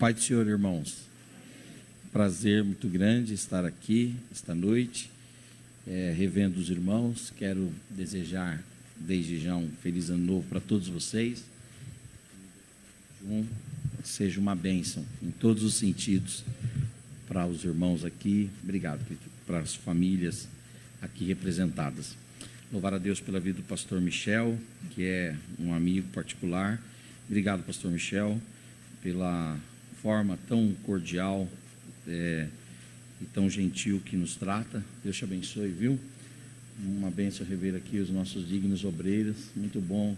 Pai do Senhor, irmãos, prazer muito grande estar aqui esta noite, revendo os irmãos. Quero desejar desde já um feliz ano novo para todos vocês. Seja uma bênção em todos os sentidos para os irmãos aqui. Obrigado para as famílias aqui representadas. Louvar a Deus pela vida do pastor Michel, que é um amigo particular. Obrigado, pastor Michel, pela forma tão cordial e tão gentil que nos trata. Deus te abençoe, viu? Uma bênção rever aqui os nossos dignos obreiros. Muito bom.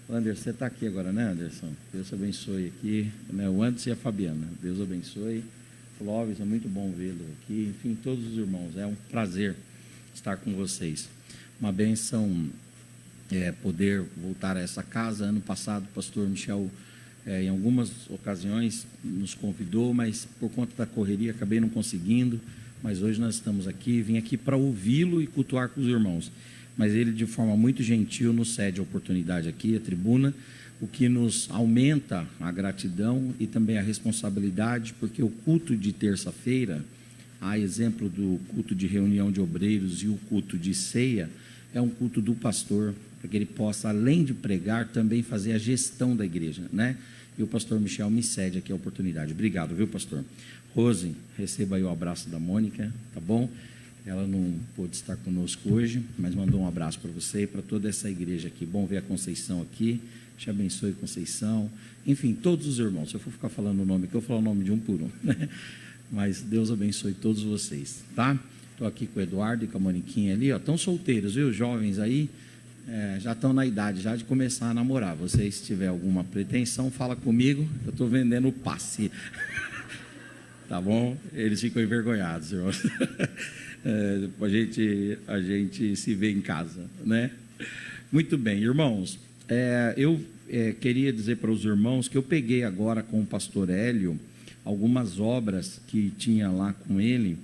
Anderson, você está aqui agora, né, Anderson? Deus abençoe aqui, né? O Anderson e a Fabiana. Deus abençoe. Clóvis, é muito bom vê-lo aqui. Enfim, todos os irmãos, é um prazer estar com vocês. Uma bênção poder voltar a essa casa. Ano passado, o pastor Michel, em algumas ocasiões, nos convidou, mas por conta da correria, acabei não conseguindo. Mas hoje nós estamos aqui, vim aqui para ouvi-lo e cultuar com os irmãos. Mas ele, de forma muito gentil, nos cede a oportunidade aqui, a tribuna, o que nos aumenta a gratidão e também a responsabilidade, porque o culto de terça-feira, a exemplo do culto de reunião de obreiros e o culto de ceia, é um culto do pastor, para que ele possa, além de pregar, também fazer a gestão da igreja, né? E o pastor Michel me cede aqui a oportunidade. Obrigado, viu, pastor? Rose, receba aí o abraço da Mônica, tá bom? Ela não pôde estar conosco hoje, mas mandou um abraço para você e para toda essa igreja aqui. Bom ver a Conceição aqui. Te abençoe, Conceição. Enfim, todos os irmãos. Se eu for ficar falando o nome aqui, eu vou falar o nome de um por um, né? Mas Deus abençoe todos vocês, tá? Estou aqui com o Eduardo e com a Moniquinha ali, ó. Estão solteiros, viu? Jovens aí, já estão na idade já de começar a namorar. Vocês, se tiver alguma pretensão, fala comigo. Eu estou vendendo o passe. Tá bom? Eles ficam envergonhados, irmãos. A gente se vê em casa, né? Muito bem, irmãos. Eu queria dizer para os irmãos que eu peguei agora com o pastor Hélio algumas obras que tinha lá com ele,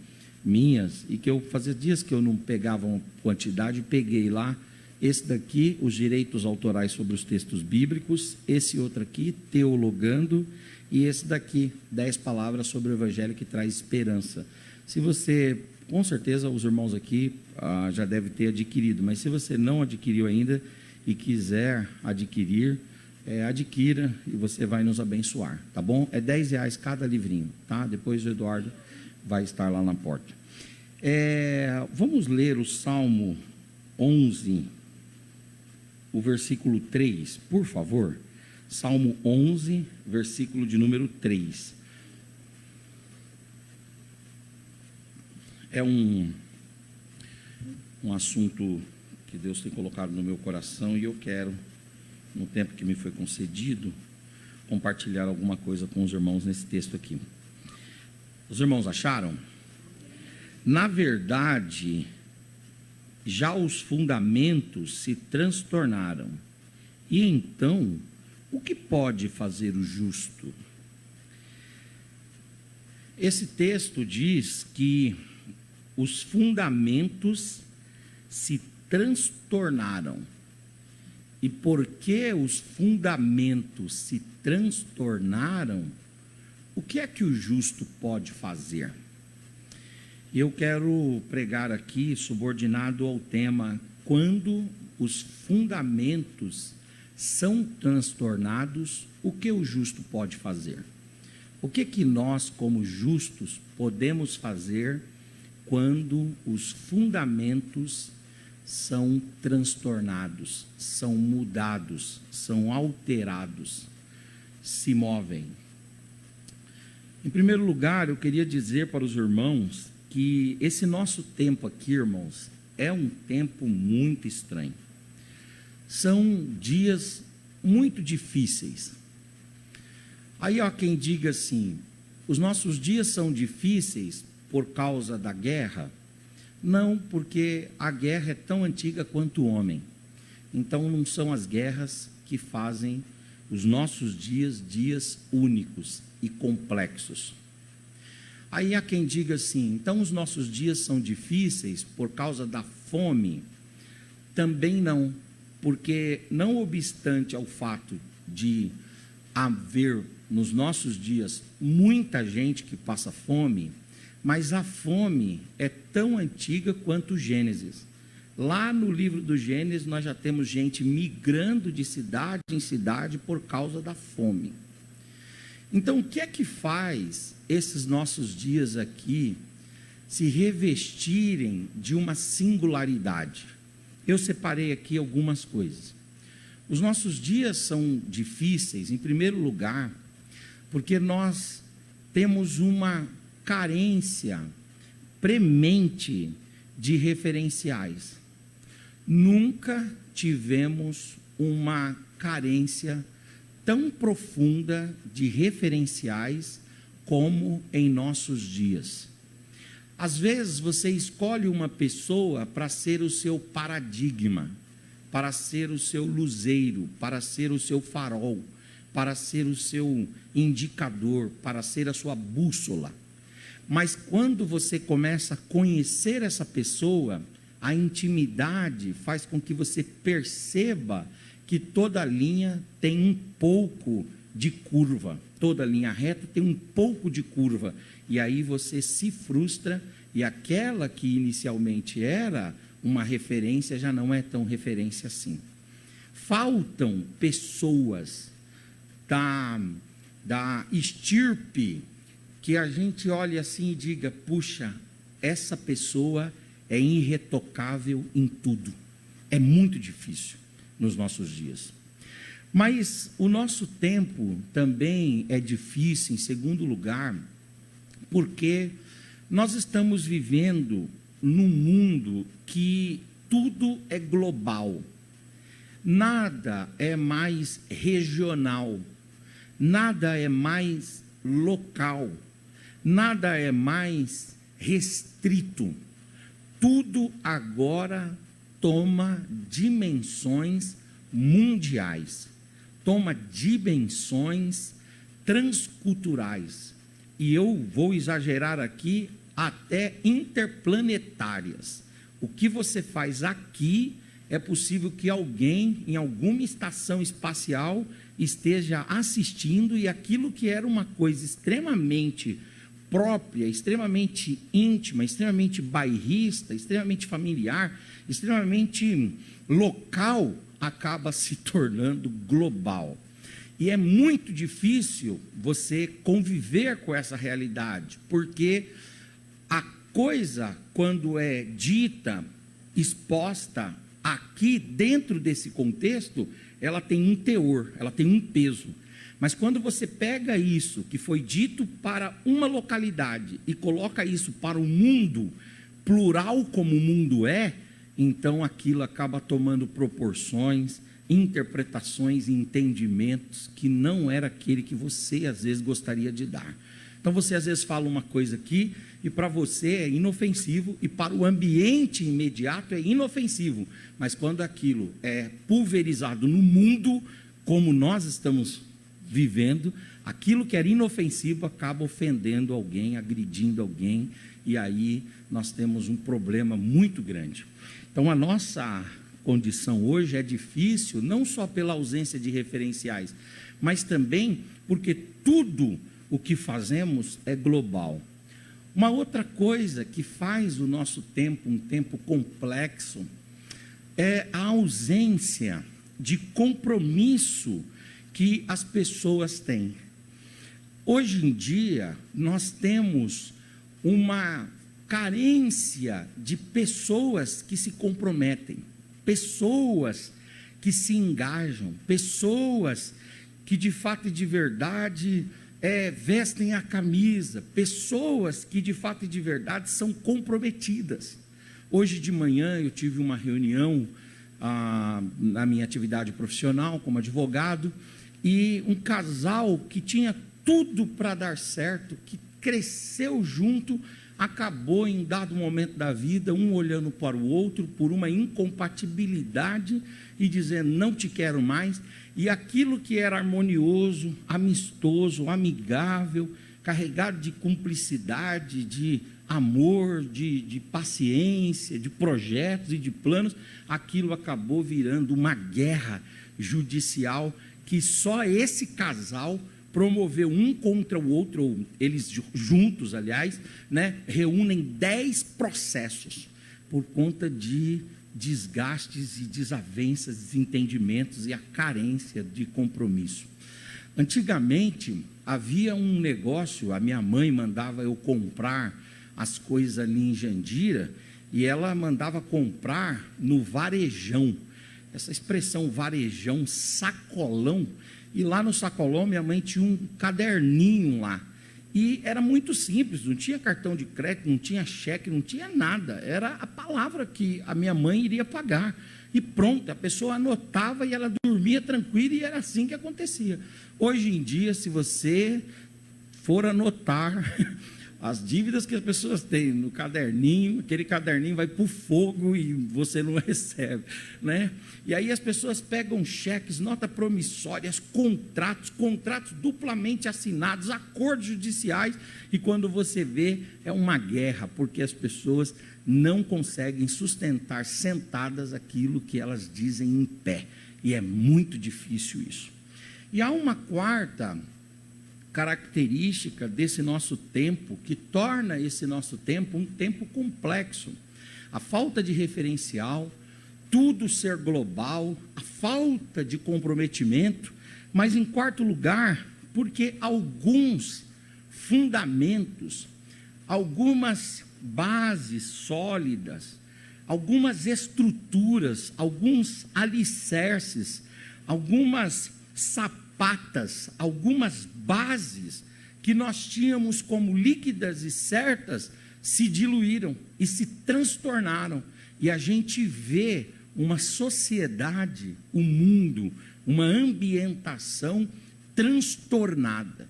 minhas, e que eu fazia dias que eu não pegava uma quantidade, peguei lá. Esse daqui, os direitos autorais sobre os textos bíblicos, esse outro aqui, teologando, e esse daqui, 10 palavras sobre o evangelho que traz esperança. Se você, com certeza os irmãos aqui já devem ter adquirido, mas se você não adquiriu ainda e quiser adquirir, adquira e você vai nos abençoar, tá bom? É R$10 cada livrinho, tá? Depois o Eduardo vai estar lá na porta. Vamos ler o Salmo 11, o versículo 3, por favor. Salmo 11, versículo de número 3. É um assunto que Deus tem colocado no meu coração e eu quero, no tempo que me foi concedido, compartilhar alguma coisa com os irmãos nesse texto aqui. Os irmãos acharam? Na verdade, já os fundamentos se transtornaram. E então, o que pode fazer o justo? Esse texto diz que os fundamentos se transtornaram. E porque os fundamentos se transtornaram, o que é que o justo pode fazer? Eu quero pregar aqui subordinado ao tema: quando os fundamentos são transtornados, o que o justo pode fazer? O que nós, como justos, podemos fazer quando os fundamentos são transtornados, são mudados, são alterados, se movem? Em primeiro lugar, eu queria dizer para os irmãos que esse nosso tempo aqui, irmãos, é um tempo muito estranho. São dias muito difíceis. Aí há quem diga assim: os nossos dias são difíceis por causa da guerra? Não, porque a guerra é tão antiga quanto o homem. Então não são as guerras que fazem os nossos dias únicos e complexos. Aí há quem diga assim: então os nossos dias são difíceis por causa da fome? Também não, porque não obstante ao fato de haver nos nossos dias, muita gente que passa fome, mas a fome é tão antiga quanto o Gênesis. Lá no livro do Gênesis, nós já temos gente migrando de cidade em cidade por causa da fome. Então, o que é que faz esses nossos dias aqui se revestirem de uma singularidade? Eu separei aqui algumas coisas. Os nossos dias são difíceis, em primeiro lugar, porque nós temos uma carência premente de referenciais. Nunca tivemos uma carência tão profunda de referenciais como em nossos dias. Às vezes você escolhe uma pessoa para ser o seu paradigma, para ser o seu luzeiro, para ser o seu farol, para ser o seu indicador, para ser a sua bússola. Mas quando você começa a conhecer essa pessoa, a intimidade faz com que você perceba que toda linha tem um pouco de curva, toda linha reta tem um pouco de curva, e aí você se frustra, e aquela que inicialmente era uma referência já não é tão referência assim. Faltam pessoas da estirpe que a gente olhe assim e diga, puxa, essa pessoa é irretocável em tudo. É muito difícil nos nossos dias. Mas o nosso tempo também é difícil, em segundo lugar, porque nós estamos vivendo num mundo que tudo é global. Nada é mais regional, nada é mais local, nada é mais restrito. Tudo agora toma dimensões mundiais, toma dimensões transculturais, e eu vou exagerar aqui, até interplanetárias. O que você faz aqui, é possível que alguém, em alguma estação espacial, esteja assistindo, e aquilo que era uma coisa extremamente própria, extremamente íntima, extremamente bairrista, extremamente familiar, extremamente local, acaba se tornando global. E é muito difícil você conviver com essa realidade, porque a coisa, quando é dita, exposta aqui dentro desse contexto, ela tem um teor, ela tem um peso. Mas quando você pega isso que foi dito para uma localidade e coloca isso para o mundo, plural como o mundo é, então aquilo acaba tomando proporções, interpretações e entendimentos que não era aquele que você às vezes gostaria de dar. Então você às vezes fala uma coisa aqui e para você é inofensivo e para o ambiente imediato é inofensivo, mas quando aquilo é pulverizado no mundo como nós estamos vivendo, aquilo que era inofensivo acaba ofendendo alguém, agredindo alguém, e aí nós temos um problema muito grande. Então a nossa condição hoje é difícil, não só pela ausência de referenciais, mas também porque tudo o que fazemos é global. Uma outra coisa que faz o nosso tempo um tempo complexo é a ausência de compromisso que as pessoas têm. Hoje em dia, nós temos uma carência de pessoas que se comprometem, pessoas que se engajam, pessoas que de fato e de verdade vestem a camisa, pessoas que de fato e de verdade são comprometidas. Hoje de manhã eu tive uma reunião na minha atividade profissional como advogado, e um casal que tinha tudo para dar certo, que cresceu junto, acabou em dado momento da vida, um olhando para o outro por uma incompatibilidade e dizendo, não te quero mais, e aquilo que era harmonioso, amistoso, amigável, carregado de cumplicidade, de amor, de paciência, de projetos e de planos, aquilo acabou virando uma guerra judicial que só esse casal promoveu um contra o outro, ou eles juntos, aliás, né, reúnem 10 processos por conta de desgastes e desavenças, desentendimentos e a carência de compromisso. Antigamente, havia um negócio, a minha mãe mandava eu comprar as coisas ali em Jandira, e ela mandava comprar no varejão. Essa expressão varejão, sacolão, e lá no sacolão minha mãe tinha um caderninho lá, e era muito simples, não tinha cartão de crédito, não tinha cheque, não tinha nada, era a palavra que a minha mãe iria pagar, e pronto, a pessoa anotava e ela dormia tranquila, e era assim que acontecia. Hoje em dia, se você for anotar as dívidas que as pessoas têm no caderninho, aquele caderninho vai para o fogo e você não recebe, né? E aí as pessoas pegam cheques, notas promissórias, contratos duplamente assinados, acordos judiciais, e quando você vê, é uma guerra, porque as pessoas não conseguem sustentar sentadas aquilo que elas dizem em pé, e é muito difícil isso. E há uma quarta característica desse nosso tempo, que torna esse nosso tempo um tempo complexo: a falta de referencial, tudo ser global, a falta de comprometimento, mas em quarto lugar, porque alguns fundamentos, algumas bases sólidas, algumas estruturas, alguns alicerces, algumas sapatas, algumas bases que nós tínhamos como líquidas e certas se diluíram e se transtornaram, e a gente vê uma sociedade, um mundo, uma ambientação transtornada.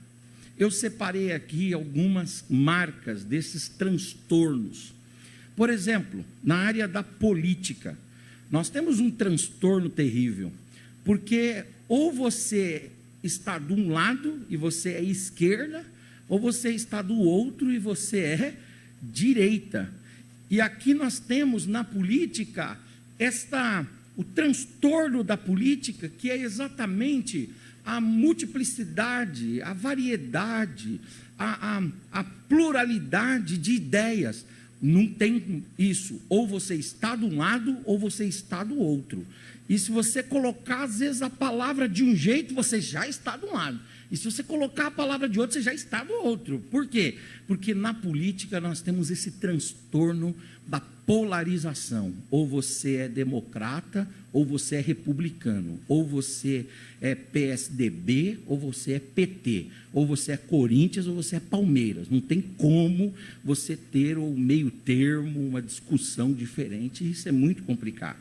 Eu separei aqui algumas marcas desses transtornos. Por exemplo, na área da política, nós temos um transtorno terrível, porque ou você está de um lado e você é esquerda, ou você está do outro e você é direita. E aqui nós temos na política o transtorno da política, que é exatamente a multiplicidade, a variedade, a pluralidade de ideias. Não tem isso, ou você está de um lado ou você está do outro. E se você colocar às vezes a palavra de um jeito, você já está de um lado, e se você colocar a palavra de outro, você já está do outro. Por quê? Porque na política nós temos esse transtorno da polarização: ou você é democrata, ou você é republicano, ou você é PSDB, ou você é PT, ou você é Corinthians, ou você é Palmeiras. Não tem como você ter o meio termo, uma discussão diferente, isso é muito complicado.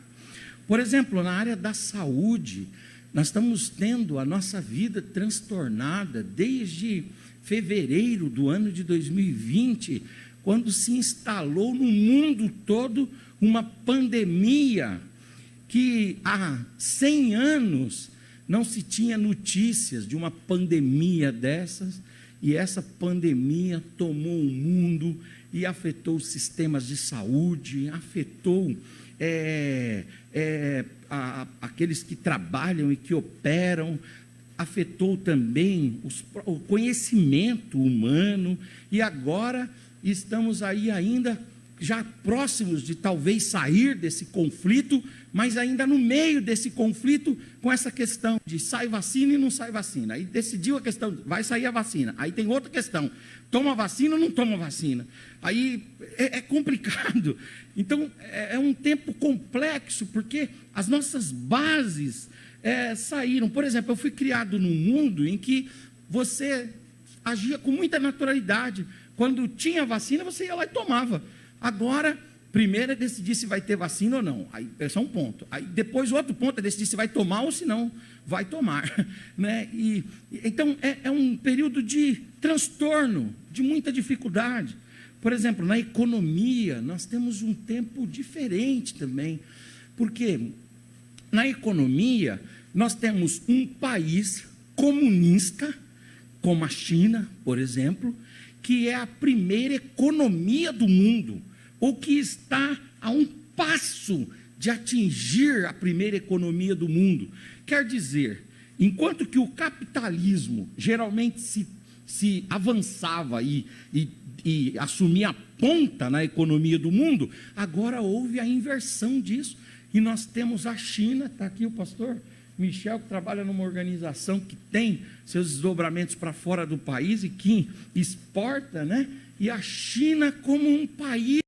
Por exemplo, na área da saúde, nós estamos tendo a nossa vida transtornada desde fevereiro do ano de 2020, quando se instalou no mundo todo uma pandemia que há 100 anos não se tinha notícias de uma pandemia dessas, e essa pandemia tomou o mundo e afetou os sistemas de saúde, afetou aqueles que trabalham e que operam, afetou também o conhecimento humano, e agora estamos aí ainda já próximos de talvez sair desse conflito, mas ainda no meio desse conflito, com essa questão de sai vacina e não sai vacina. Aí decidiu a questão, vai sair a vacina. Aí tem outra questão, toma vacina ou não toma vacina. Aí é complicado. Então é um tempo complexo, porque as nossas bases saíram. Por exemplo, eu fui criado num mundo em que você agia com muita naturalidade. Quando tinha vacina, você ia lá e tomava. Agora, primeiro é decidir se vai ter vacina ou não. Aí esse é um ponto. Aí depois, outro ponto é decidir se vai tomar ou se não vai tomar, né? Então, é um período de transtorno, de muita dificuldade. Por exemplo, na economia, nós temos um tempo diferente também, porque na economia, nós temos um país comunista, como a China, por exemplo, que é a primeira economia do mundo, ou que está a um passo de atingir a primeira economia do mundo. Quer dizer, Enquanto que o capitalismo geralmente se avançava e assumia a ponta na economia do mundo, agora houve a inversão disso. E nós temos a China, está aqui o pastor Michel, que trabalha numa organização que tem seus desdobramentos para fora do país e que exporta, né? E a China como um país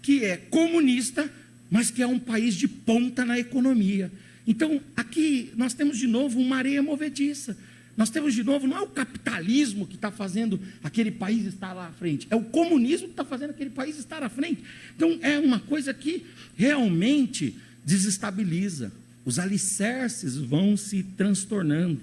que é comunista, mas que é um país de ponta na economia. Então, aqui nós temos de novo uma areia movediça. Nós temos de novo, não é o capitalismo que está fazendo aquele país estar lá à frente, é o comunismo que está fazendo aquele país estar à frente. Então, é uma coisa que realmente desestabiliza. Os alicerces vão se transtornando.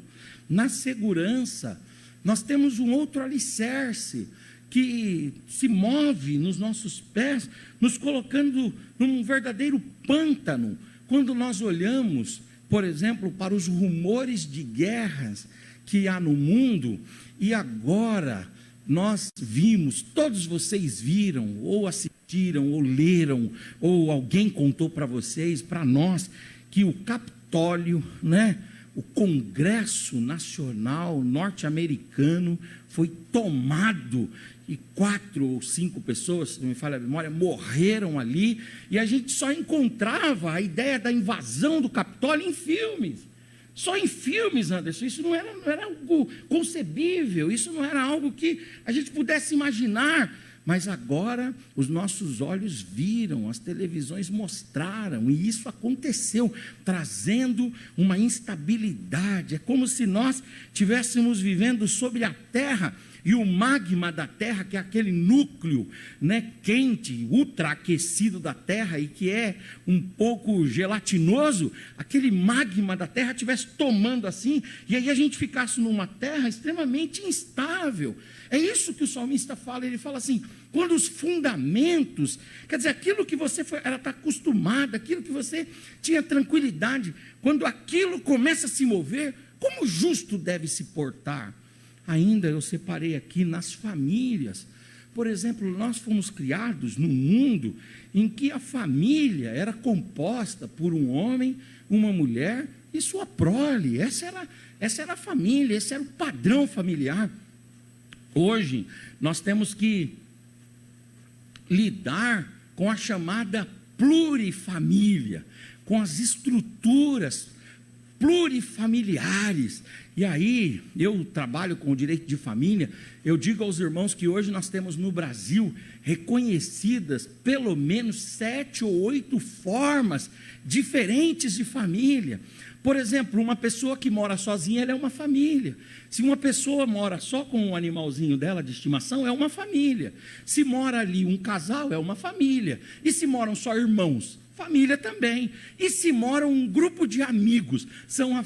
Na segurança, nós temos um outro alicerce que se move nos nossos pés, nos colocando num verdadeiro pântano. Quando nós olhamos, por exemplo, para os rumores de guerras que há no mundo, e agora nós vimos, todos vocês viram, ou assistiram, ou leram, ou alguém contou para vocês, para nós, que o Capitólio, né, o Congresso Nacional norte-americano foi tomado e 4 ou 5 pessoas, se não me falha a memória, morreram ali, e a gente só encontrava a ideia da invasão do Capitólio em filmes. Só em filmes, Anderson. Isso não era algo concebível, isso não era algo que a gente pudesse imaginar. Mas agora os nossos olhos viram, as televisões mostraram, e isso aconteceu, trazendo uma instabilidade. É como se nós estivéssemos vivendo sobre a terra, e o magma da terra, que é aquele núcleo, né, quente, ultraaquecido da terra, e que é um pouco gelatinoso, aquele magma da terra estivesse tomando assim, e aí a gente ficasse numa terra extremamente instável. É isso que o salmista fala, ele fala assim, quando os fundamentos, quer dizer, aquilo que você era acostumado, aquilo que você tinha tranquilidade, quando aquilo começa a se mover, como o justo deve se portar? Ainda eu separei aqui nas famílias. Por exemplo, nós fomos criados num mundo em que a família era composta por um homem, uma mulher e sua prole. Essa era a família, esse era o padrão familiar. Hoje, nós temos que lidar com a chamada plurifamília, com as estruturas plurifamiliares. E aí, eu trabalho com o direito de família, eu digo aos irmãos que hoje nós temos no Brasil reconhecidas pelo menos 7 ou 8 formas diferentes de família. Por exemplo, uma pessoa que mora sozinha, ela é uma família. Se uma pessoa mora só com um animalzinho dela de estimação, é uma família. Se mora ali um casal, é uma família. E se moram só irmãos, família também. E se mora um grupo de amigos, são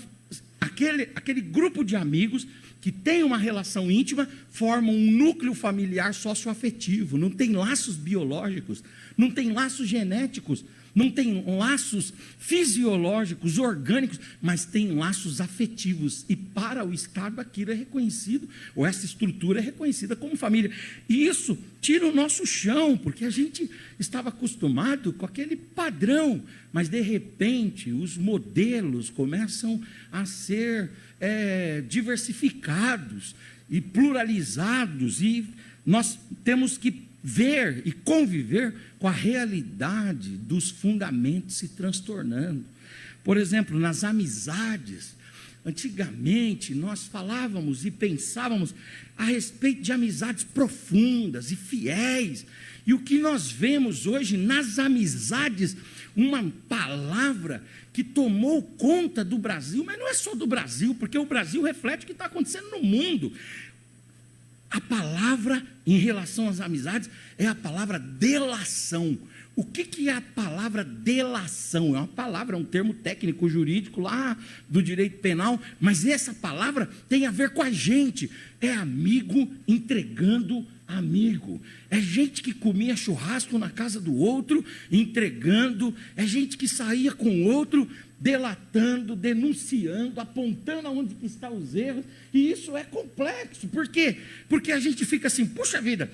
aquele grupo de amigos que tem uma relação íntima, formam um núcleo familiar socioafetivo, não tem laços biológicos, não tem laços genéticos, não tem laços fisiológicos, orgânicos, mas tem laços afetivos, e para o Estado aquilo é reconhecido, ou essa estrutura é reconhecida como família, e isso tira o nosso chão, porque a gente estava acostumado com aquele padrão, mas de repente os modelos começam a ser diversificados e pluralizados, e nós temos que ver e conviver com a realidade dos fundamentos se transtornando. Por exemplo, nas amizades, antigamente nós falávamos e pensávamos a respeito de amizades profundas e fiéis, e o que nós vemos hoje nas amizades, uma palavra que tomou conta do Brasil, mas não é só do Brasil, porque o Brasil reflete o que está acontecendo no mundo. A palavra em relação às amizades é a palavra delação. O que é a palavra delação? É uma palavra, é um termo técnico jurídico lá do direito penal, mas essa palavra tem a ver com a gente. É amigo entregando amigo. É gente que comia churrasco na casa do outro, entregando. É gente que saía com o outro, delatando, denunciando, apontando aonde que estão os erros, e isso é complexo. Por quê? Porque a gente fica assim, puxa vida,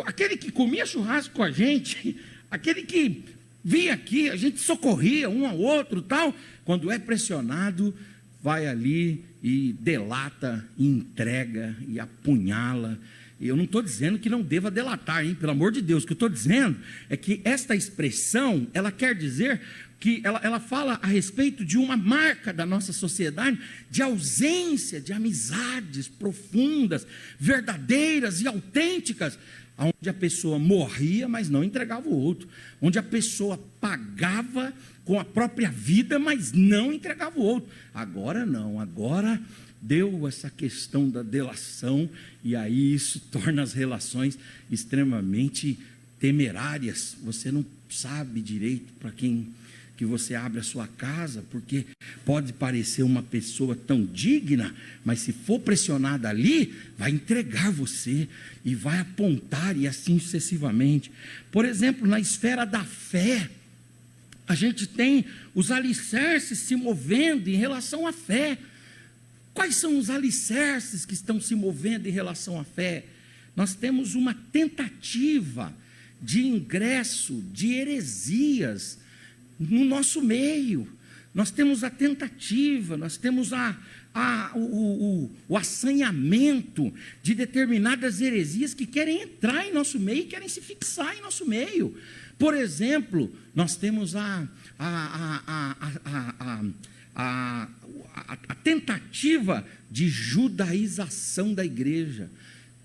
aquele que comia churrasco com a gente, aquele que vinha aqui, a gente socorria um ao outro, tal, quando é pressionado, vai ali e delata, e entrega, e apunhala. E eu não estou dizendo que não deva delatar, hein? Pelo amor de Deus, o que eu estou dizendo é que esta expressão, ela quer dizer que ela fala a respeito de uma marca da nossa sociedade, de ausência de amizades profundas, verdadeiras e autênticas, onde a pessoa morria, mas não entregava o outro, onde a pessoa pagava com a própria vida, mas não entregava o outro. Agora não, agora deu essa questão da delação, e aí isso torna as relações extremamente temerárias. Você não sabe direito para quem que você abre a sua casa, porque pode parecer uma pessoa tão digna, mas se for pressionada ali, vai entregar você, e vai apontar, e assim sucessivamente. Por exemplo, na esfera da fé, a gente tem os alicerces se movendo em relação à fé. Quais são os alicerces que estão se movendo em relação à fé? Nós temos uma tentativa de ingresso de heresias no nosso meio. Nós temos a tentativa, nós temos o assanhamento de determinadas heresias que querem entrar em nosso meio, querem se fixar em nosso meio. Por exemplo, nós temos a tentativa de judaização da igreja.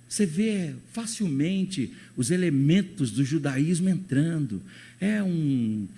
Você vê facilmente os elementos do judaísmo entrando. É um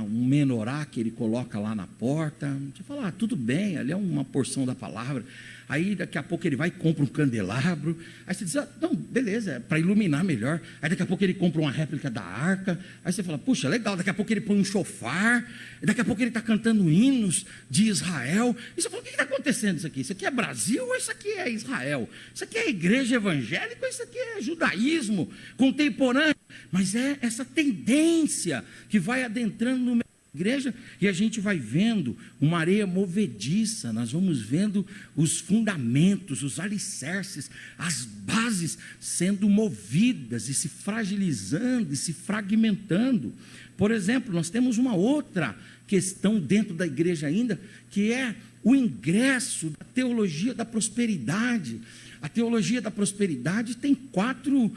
menorá que ele coloca lá na porta. Você fala, tudo bem, ali é uma porção da palavra. Aí daqui a pouco ele vai e compra um candelabro. Aí você diz, não, beleza, é para iluminar melhor. Aí daqui a pouco ele compra uma réplica da arca. Aí você fala, puxa, legal. Daqui a pouco ele põe um chofar. Daqui a pouco ele está cantando hinos de Israel. E você fala, o que está acontecendo isso aqui? Isso aqui é Brasil ou isso aqui é Israel? Isso aqui é igreja evangélica ou isso aqui é judaísmo contemporâneo? Mas é essa tendência que vai adentrando no meio da igreja, e a gente vai vendo uma areia movediça, nós vamos vendo os fundamentos, os alicerces, as bases sendo movidas e se fragilizando e se fragmentando. Por exemplo, nós temos uma outra questão dentro da igreja ainda, que é o ingresso da teologia da prosperidade. A teologia da prosperidade tem 4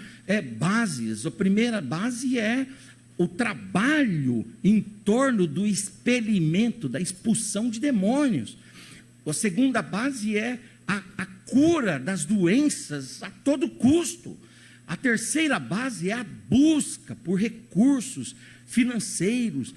bases. A primeira base é o trabalho em torno do expelimento, da expulsão de demônios. A segunda base é a cura das doenças a todo custo. A terceira base é a busca por recursos financeiros.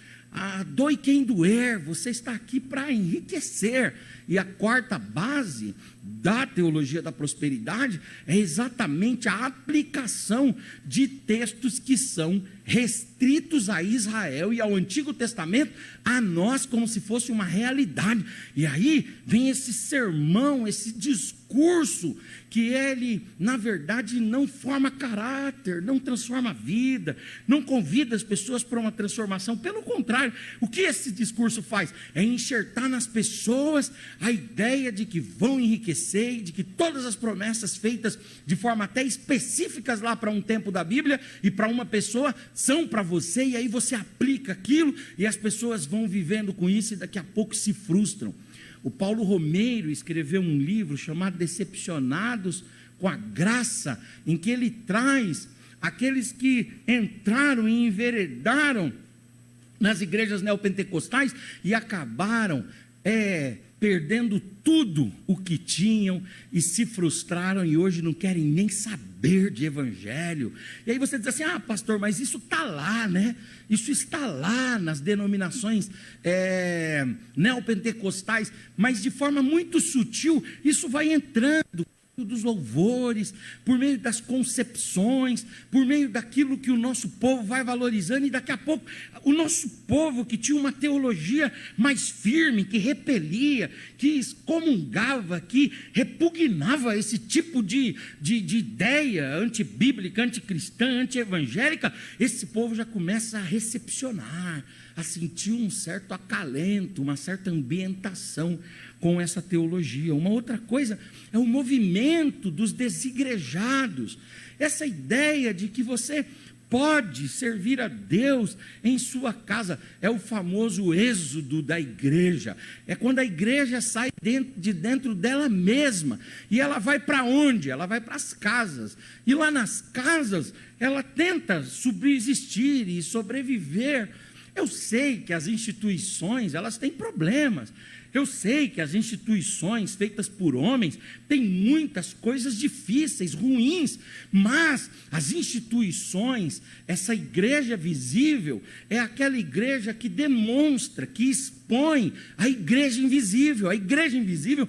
Doe quem doer, você está aqui para enriquecer. E a quarta base da teologia da prosperidade é exatamente a aplicação de textos que são restritos a Israel e ao Antigo Testamento, a nós como se fosse uma realidade. E aí vem esse sermão, esse discurso, que ele, na verdade, não forma caráter, não transforma a vida, não convida as pessoas para uma transformação. Pelo contrário, o que esse discurso faz? É enxertar nas pessoas a ideia de que vão enriquecer, de que todas as promessas feitas de forma até específicas lá para um tempo da Bíblia e para uma pessoa, são para você, e aí você aplica aquilo, e as pessoas vão vivendo com isso, e daqui a pouco se frustram. O Paulo Romeiro escreveu um livro chamado Decepcionados com a Graça, em que ele traz aqueles que entraram e enveredaram nas igrejas neopentecostais e acabaram perdendo tudo o que tinham e se frustraram, e hoje não querem nem saber de evangelho. E aí você diz assim, pastor, mas isso está lá, né? Isso está lá nas denominações neopentecostais, mas de forma muito sutil, isso vai entrando dos louvores, por meio das concepções, por meio daquilo que o nosso povo vai valorizando, e daqui a pouco o nosso povo que tinha uma teologia mais firme, que repelia, que excomungava, que repugnava esse tipo de ideia antibíblica, anticristã, antievangélica, esse povo já começa a recepcionar, a sentir um certo acalento, uma certa ambientação com essa teologia. Uma outra coisa é o movimento dos desigrejados, essa ideia de que você pode servir a Deus em sua casa. É o famoso êxodo da igreja. É quando a igreja sai de dentro dela mesma. E ela vai para onde? Ela vai para as casas. E lá nas casas, ela tenta subsistir e sobreviver. Eu sei que as instituições, elas têm problemas. Eu sei que as instituições feitas por homens têm muitas coisas difíceis, ruins, mas as instituições, essa igreja visível, é aquela igreja que demonstra, que expõe a igreja invisível. A igreja invisível,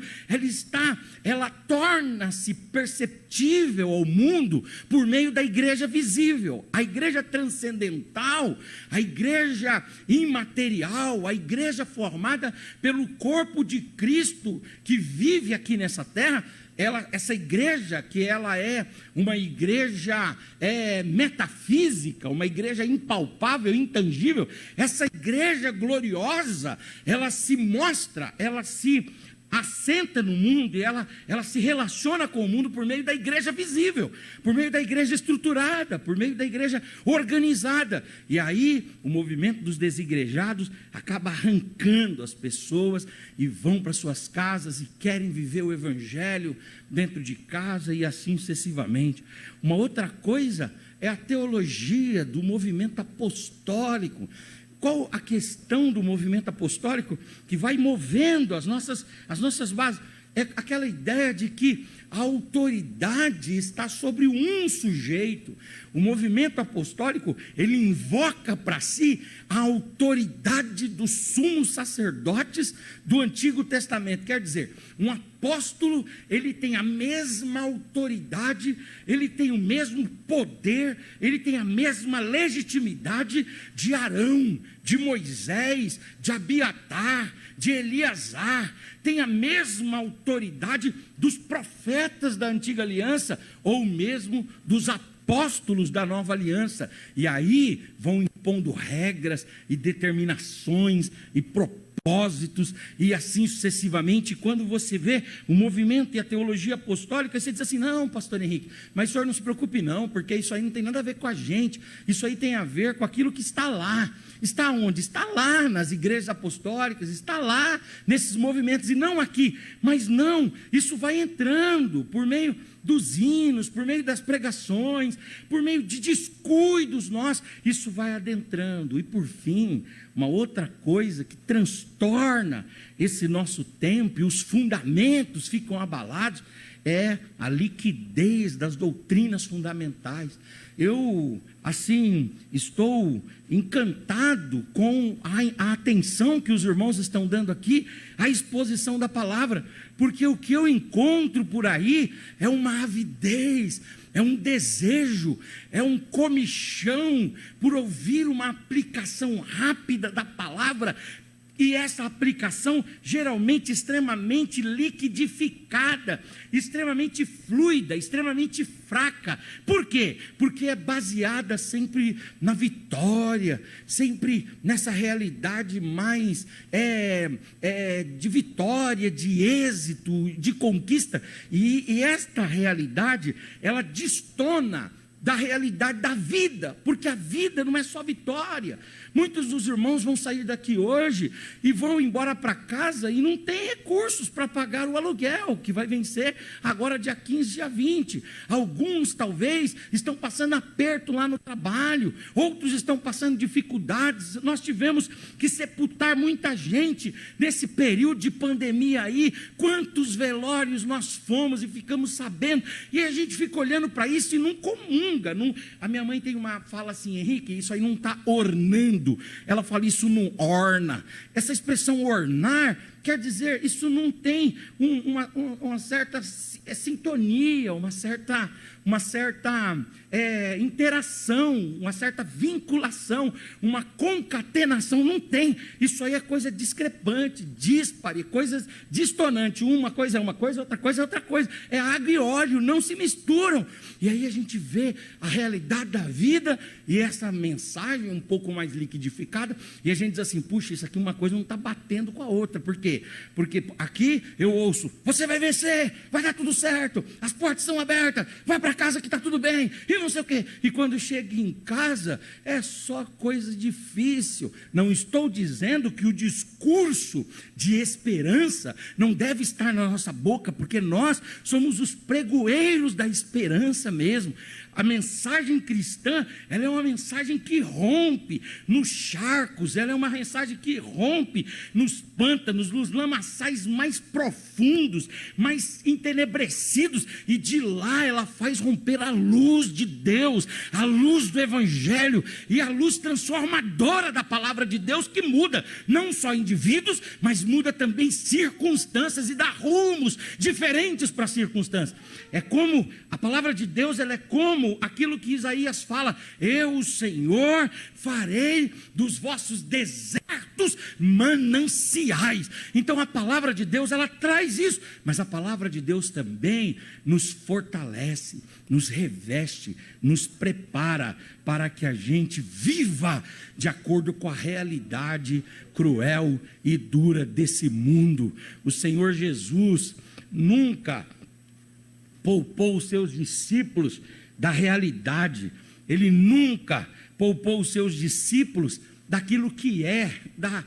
ela torna-se perceptível ao mundo por meio da igreja visível. A igreja transcendental, a igreja imaterial, a igreja formada pelo corpo de Cristo que vive aqui nessa terra, essa igreja, que ela é uma igreja metafísica, uma igreja impalpável, intangível, essa igreja gloriosa, ela se mostra, ela se assenta no mundo, e ela se relaciona com o mundo por meio da igreja visível, por meio da igreja estruturada, por meio da igreja organizada. E aí o movimento dos desigrejados acaba arrancando as pessoas e vão para suas casas e querem viver o evangelho dentro de casa, e assim sucessivamente. Uma outra coisa é a teologia do movimento apostólico. Qual a questão do movimento apostólico que vai movendo as nossas bases? É aquela ideia de que a autoridade está sobre um sujeito. O movimento apostólico, ele invoca para si a autoridade dos sumos sacerdotes do Antigo Testamento. Quer dizer, um apóstolo, ele tem a mesma autoridade, ele tem o mesmo poder, ele tem a mesma legitimidade de Arão, de Moisés, de Abiatar, de Eleazar, tem a mesma autoridade dos profetas da antiga aliança, ou mesmo dos apóstolos da nova aliança. E aí vão impondo regras e determinações e propósitos, e assim sucessivamente. Quando você vê o movimento e a teologia apostólica, você diz assim: não, pastor Henrique, mas o senhor não se preocupe não, porque isso aí não tem nada a ver com a gente, isso aí tem a ver com aquilo que está lá. Está onde? Está lá nas igrejas apostólicas, está lá nesses movimentos, e não aqui. Mas não, isso vai entrando por meio dos hinos, por meio das pregações, por meio de descuidos nossos, isso vai adentrando. E por fim, uma outra coisa que transtorna esse nosso tempo, e os fundamentos ficam abalados, é a liquidez das doutrinas fundamentais. Eu, assim, estou encantado com a atenção que os irmãos estão dando aqui à exposição da palavra, porque o que eu encontro por aí é uma avidez, é um desejo, é um comichão por ouvir uma aplicação rápida da palavra. E essa aplicação geralmente extremamente liquidificada, extremamente fluida, extremamente fraca. Por quê? Porque é baseada sempre na vitória, sempre nessa realidade mais de vitória, de êxito, de conquista. E esta realidade, ela destona da realidade da vida, porque a vida não é só vitória. Muitos dos irmãos vão sair daqui hoje e vão embora para casa e não tem recursos para pagar o aluguel, que vai vencer agora dia 15, dia 20. Alguns talvez estão passando aperto lá no trabalho, outros estão passando dificuldades. Nós tivemos que sepultar muita gente nesse período de pandemia aí. Quantos velórios nós fomos e ficamos sabendo, e a gente fica olhando para isso e não comunga. A minha mãe tem uma fala assim: Henrique, isso aí não está ornando. Ela fala: isso não orna. Essa expressão ornar quer dizer, isso não tem uma certa sintonia, uma certa interação, uma certa vinculação, uma concatenação. Não tem. Isso aí é coisa discrepante, díspare, coisas distonantes. Uma coisa é uma coisa, outra coisa é outra coisa. É água e óleo, não se misturam. E aí a gente vê a realidade da vida, e essa mensagem um pouco mais liquidificada, e a gente diz assim, puxa, isso aqui uma coisa não está batendo com a outra. Por quê? Porque aqui eu ouço, você vai vencer, vai dar tudo certo, as portas são abertas, vai para casa que está tudo bem, e não sei o quê. E quando chega em casa, é só coisa difícil. Não estou dizendo que o discurso de esperança não deve estar na nossa boca, porque nós somos os pregoeiros da esperança mesmo. A mensagem cristã, ela é uma mensagem que rompe nos charcos, ela é uma mensagem que rompe nos pântanos, nos lamaçais mais profundos, mais entenebrecidos, e de lá ela faz romper a luz de Deus, a luz do Evangelho, e a luz transformadora da palavra de Deus, que muda não só indivíduos, mas muda também circunstâncias e dá rumos diferentes para as circunstâncias. É como a palavra de Deus, ela é como aquilo que Isaías fala: eu, o Senhor, farei dos vossos desertos mananciais. Então a palavra de Deus, ela traz isso, mas a palavra de Deus também nos fortalece, nos reveste, nos prepara para que a gente viva de acordo com a realidade cruel e dura desse mundo. O Senhor Jesus nunca poupou os seus discípulos da realidade, ele nunca poupou os seus discípulos daquilo que é, da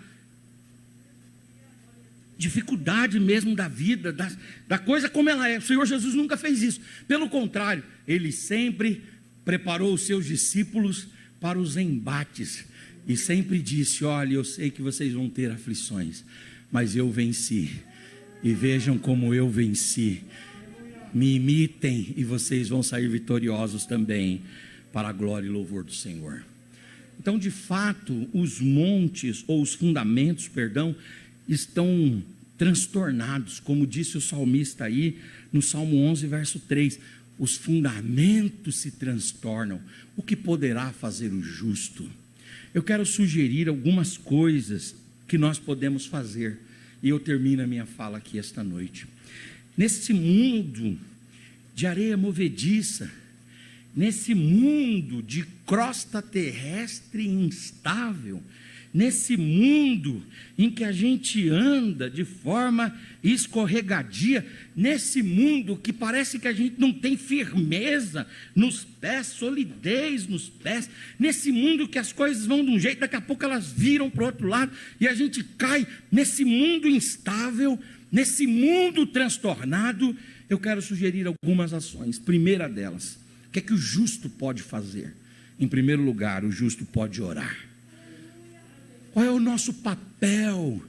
dificuldade mesmo da vida, da coisa como ela é. O Senhor Jesus nunca fez isso, pelo contrário, ele sempre preparou os seus discípulos para os embates, e sempre disse: olha, eu sei que vocês vão ter aflições, mas eu venci, e vejam como eu venci. Me imitem e vocês vão sair vitoriosos também, para a glória e louvor do Senhor. Então, de fato, os montes, ou os fundamentos, perdão, estão transtornados, como disse o salmista aí, no Salmo 11, verso 3, os fundamentos se transtornam, o que poderá fazer o justo? Eu quero sugerir algumas coisas que nós podemos fazer, e eu termino a minha fala aqui esta noite. Nesse mundo de areia movediça, nesse mundo de crosta terrestre instável, nesse mundo em que a gente anda de forma escorregadia, nesse mundo que parece que a gente não tem firmeza nos pés, solidez nos pés, nesse mundo que as coisas vão de um jeito, daqui a pouco elas viram para o outro lado, e a gente cai nesse mundo instável, nesse mundo transtornado. Eu quero sugerir algumas ações. Primeira delas, o que é que o justo pode fazer? Em primeiro lugar, o justo pode orar. Qual é o nosso papel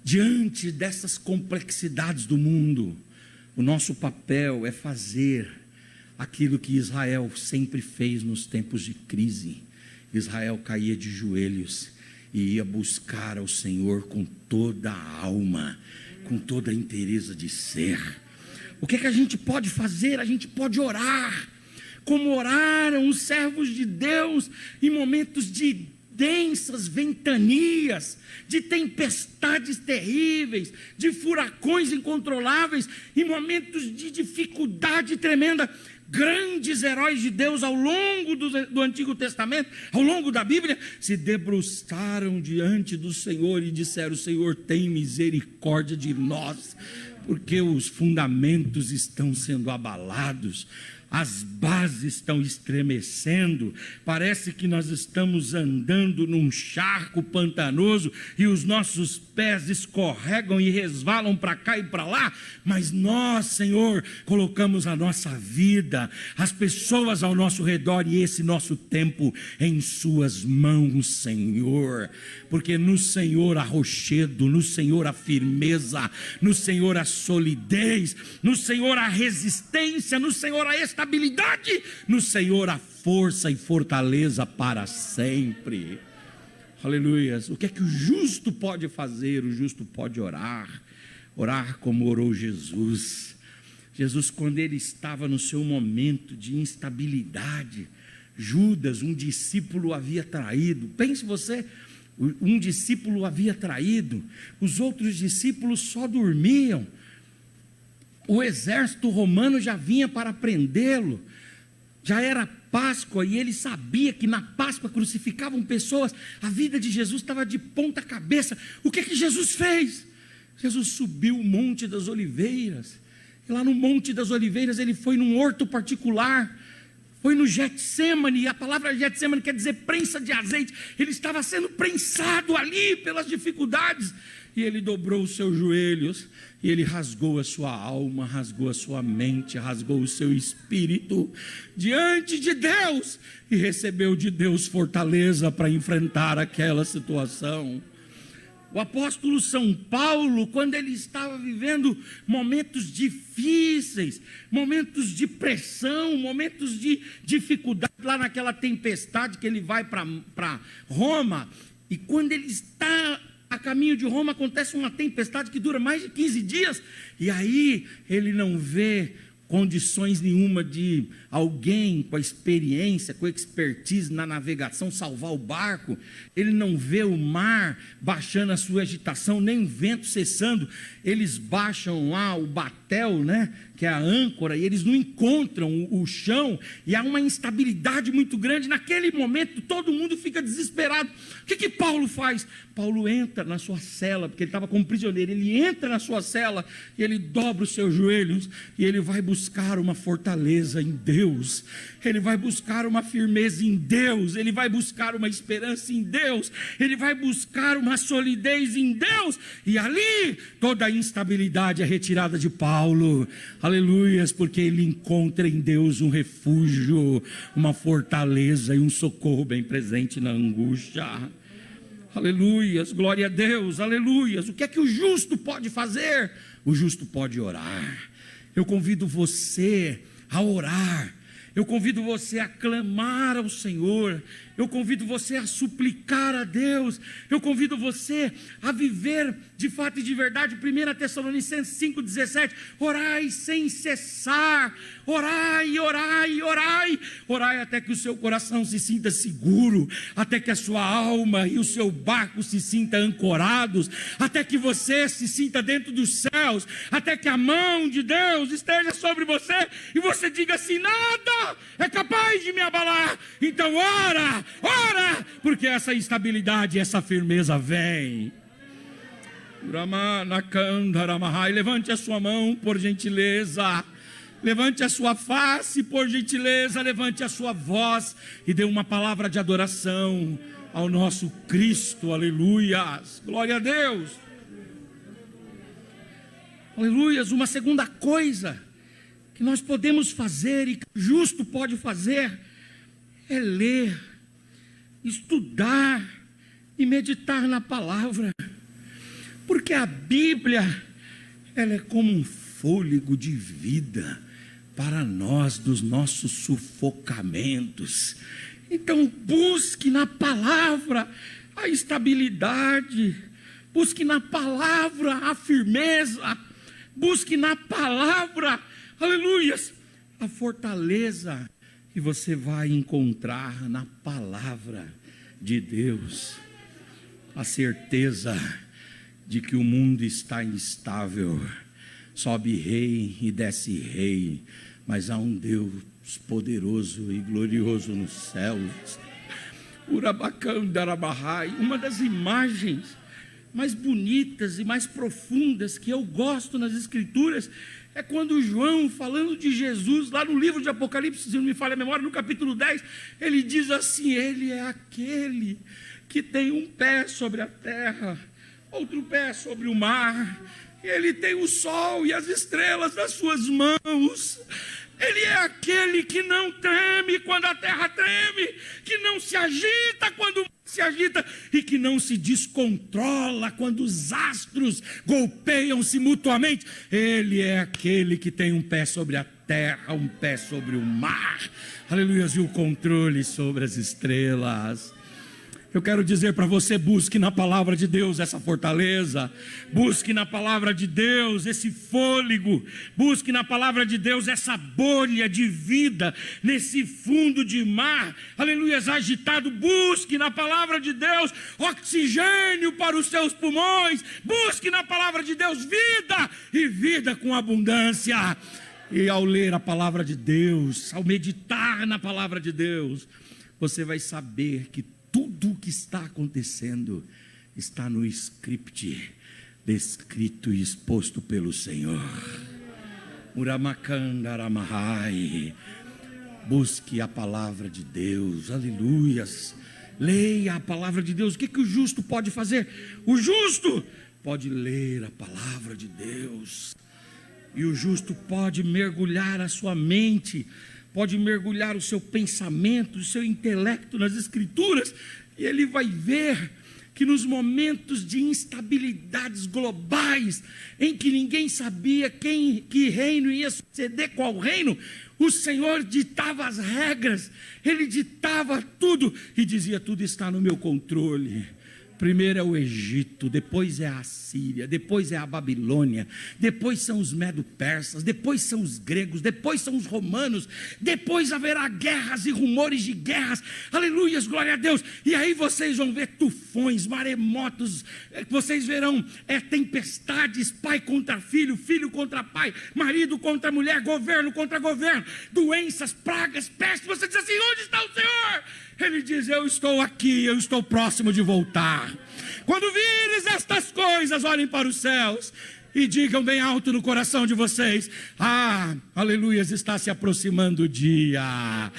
diante dessas complexidades do mundo? O nosso papel é fazer aquilo que Israel sempre fez nos tempos de crise. Israel caía de joelhos e ia buscar ao Senhor com toda a alma, com toda a inteireza de ser. O que é que a gente pode fazer? A gente pode orar, como oraram os servos de Deus em momentos de densas ventanias, de tempestades terríveis, de furacões incontroláveis, em momentos de dificuldade tremenda. Grandes heróis de Deus ao longo do Antigo Testamento, ao longo da Bíblia, se debruçaram diante do Senhor e disseram: Senhor, tem misericórdia de nós, porque os fundamentos estão sendo abalados, as bases estão estremecendo, parece que nós estamos andando num charco pantanoso e os nossos pés escorregam e resvalam para cá e para lá, mas nós, Senhor, colocamos a nossa vida, as pessoas ao nosso redor e esse nosso tempo em suas mãos, Senhor, porque no Senhor há rochedo, no Senhor há firmeza, no Senhor há solidez, no Senhor há resistência, no Senhor há estabilidade, no Senhor há força e fortaleza para sempre. Aleluia. O que é que o justo pode fazer? O justo pode orar, orar como orou Jesus. Jesus, quando ele estava no seu momento de instabilidade, Judas, um discípulo, havia traído. Pense você, um discípulo havia traído, os outros discípulos só dormiam, o exército romano já vinha para prendê-lo, já era Páscoa e ele sabia que na Páscoa crucificavam pessoas. A vida de Jesus estava de ponta cabeça. O que Jesus fez? Jesus subiu o Monte das Oliveiras. E lá no Monte das Oliveiras ele foi num horto particular. Foi no Getsemane. A palavra Getsemane quer dizer prensa de azeite. Ele estava sendo prensado ali pelas dificuldades. E ele dobrou os seus joelhos, e ele rasgou a sua alma, rasgou a sua mente, rasgou o seu espírito diante de Deus, e recebeu de Deus fortaleza para enfrentar aquela situação. O apóstolo São Paulo, quando ele estava vivendo momentos difíceis, momentos de pressão, momentos de dificuldade, lá naquela tempestade que ele vai para Roma, e quando ele está a caminho de Roma, acontece uma tempestade que dura mais de 15 dias, e aí ele não vê condições nenhuma de alguém com a experiência, com a expertise na navegação salvar o barco. Ele não vê o mar baixando a sua agitação, nem o vento cessando. Eles baixam lá o batel, né, que é a âncora, e eles não encontram o chão, e há uma instabilidade muito grande. Naquele momento todo mundo fica desesperado. O que Paulo faz? Paulo entra na sua cela, porque ele estava como prisioneiro. Ele entra na sua cela e ele dobra os seus joelhos, e ele vai buscar uma fortaleza em Deus, ele vai buscar uma firmeza em Deus, ele vai buscar uma esperança em Deus, ele vai buscar uma solidez em Deus, e ali toda a instabilidade é retirada de Paulo. Aleluias, porque ele encontra em Deus um refúgio, uma fortaleza e um socorro bem presente na angústia. Aleluias, glória a Deus, aleluias. O que é que o justo pode fazer? O justo pode orar. Eu convido você a orar. Eu convido você a clamar ao Senhor. Eu convido você a suplicar a Deus. Eu convido você a viver de fato e de verdade. 1 Tessalonicenses 5,17. Orai sem cessar. Orai, orai, orai. Orai até que o seu coração se sinta seguro, até que a sua alma e o seu barco se sintam ancorados, até que você se sinta dentro dos céus, até que a mão de Deus esteja sobre você e você diga assim: nada é capaz de me abalar. Então ora, ora, porque essa estabilidade, essa firmeza vem. Levante a sua mão, por gentileza. Levante a sua face, por gentileza. Levante a sua voz e dê uma palavra de adoração ao nosso Cristo. Aleluias, glória a Deus. Aleluias. Uma segunda coisa que nós podemos fazer e que o justo pode fazer é ler, estudar e meditar na palavra, porque a Bíblia, ela é como um fôlego de vida para nós dos nossos sufocamentos. Então busque na palavra a estabilidade, busque na palavra a firmeza, busque na palavra, aleluias, a fortaleza. E você vai encontrar na palavra de Deus a certeza de que o mundo está instável. Sobe rei e desce rei, mas há um Deus poderoso e glorioso nos céus. Uma das imagens mais bonitas e mais profundas que eu gosto nas Escrituras é quando João, falando de Jesus, lá no livro de Apocalipse, se não me falha a memória, no capítulo 10, ele diz assim: ele é aquele que tem um pé sobre a terra, outro pé sobre o mar, ele tem o sol e as estrelas nas suas mãos. Ele é aquele que não treme quando a terra treme, que não se agita quando se agita e que não se descontrola quando os astros golpeiam-se mutuamente. Ele é aquele que tem um pé sobre a terra, um pé sobre o mar, aleluia, e o controle sobre as estrelas. Eu quero dizer para você: busque na palavra de Deus essa fortaleza, busque na palavra de Deus esse fôlego, busque na palavra de Deus essa bolha de vida nesse fundo de mar, aleluia, agitado. Busque na palavra de Deus oxigênio para os seus pulmões, busque na palavra de Deus vida e vida com abundância. E ao ler a palavra de Deus, ao meditar na palavra de Deus, você vai saber que tudo o que está acontecendo está no script, descrito e exposto pelo Senhor. Uramakandaramahai. Busque a palavra de Deus, aleluias. Leia a palavra de Deus. O que o justo pode fazer? O justo pode ler a palavra de Deus. E o justo pode mergulhar a sua mente, pode mergulhar o seu pensamento, o seu intelecto nas Escrituras, e ele vai ver que nos momentos de instabilidades globais, em que ninguém sabia que reino ia suceder qual reino, o Senhor ditava as regras, Ele ditava tudo e dizia: tudo está no meu controle. Primeiro é o Egito, depois é a Assíria, depois é a Babilônia, depois são os medo-persas, depois são os gregos, depois são os romanos, depois haverá guerras e rumores de guerras, aleluias, glória a Deus. E aí vocês vão ver tufões, maremotos, vocês verão tempestades, pai contra filho, filho contra pai, marido contra mulher, governo contra governo, doenças, pragas, pestes. Você diz assim: onde está o Senhor? Ele diz: eu estou aqui, eu estou próximo de voltar. Quando vires estas coisas, olhem para os céus e digam bem alto no coração de vocês: aleluias, está se aproximando o dia.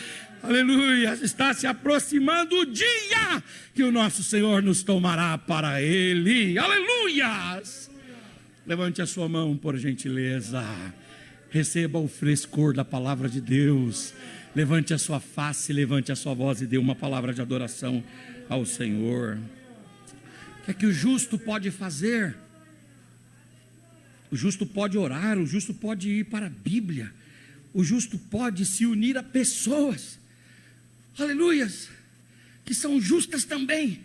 Aleluias, está se aproximando o dia que o nosso Senhor nos tomará para Ele. Aleluias. Levante a sua mão, por gentileza. Receba o frescor da palavra de Deus. Levante a sua face, levante a sua voz e dê uma palavra de adoração ao Senhor. O que é que o justo pode fazer? O justo pode orar, o justo pode ir para a Bíblia, o justo pode se unir a pessoas, aleluias, que são justas também,